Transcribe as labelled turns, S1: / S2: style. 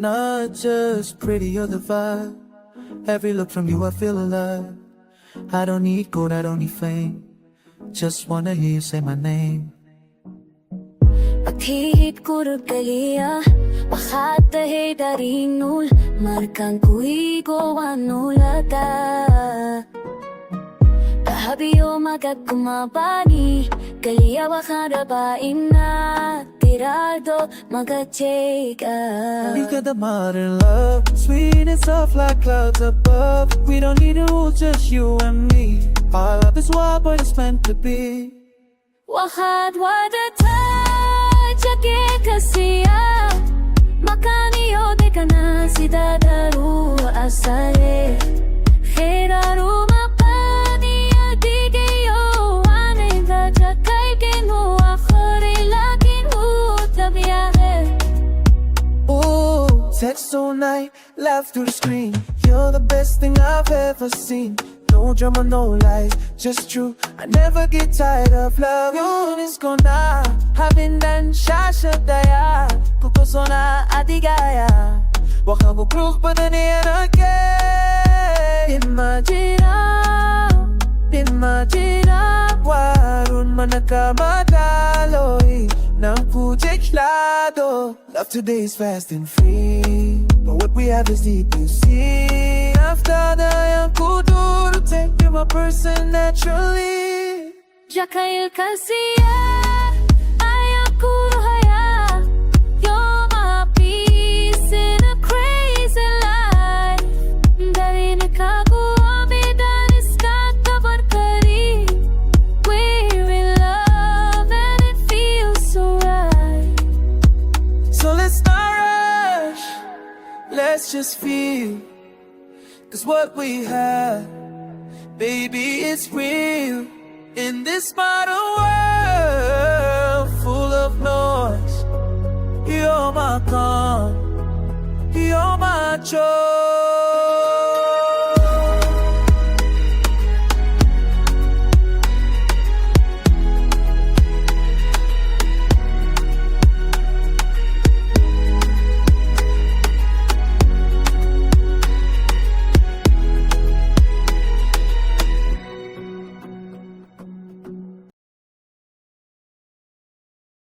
S1: not just pretty, you're the vibe. Every look from you I feel alive. I don't need gold, I don't need fame. Just wanna hear you say my name.
S2: Paghihip kurub kaliya, waxaad tahay darinul, markaan kuigo anulaga. Kahabiyo magad kumabani, kaliya waxaad rabain na, tirado magacheka.
S1: We got the modern love, sweet and soft like clouds above. We don't need a rule, just you and me. Our love is wild, but it's meant to be.
S2: Waxaad wadatay, Jacaylka siya, makaniyo de ka na si dadaru asare. Heraru makaniya di kayo, anay da Jacayl kinu akhari lakin utabiyahe.
S1: Ooh, text all night, laugh through the screen. You're the best thing I've ever seen. No drama, no lies, just true. I never get tired of love. Yun is ko na, habindan siya siya daya. Kukuso na adigaya, waka bukruk pa na niya again. Imagine, warun man nagkamadaloy ng pujiklado. Love today is fast and free, but what we have is deep, you see. After the young kuduro, take you my person naturally.
S2: Jacaylka siya, ayaw kuruhaya. You're my peace in a crazy life. Dari nakaguamidan iskatabarkari. We're in love and it feels so right.
S1: So let's not rush, let's just feel. Cause what we have, baby, it's real. In this modern world full of noise, you're my calm, you're my joy.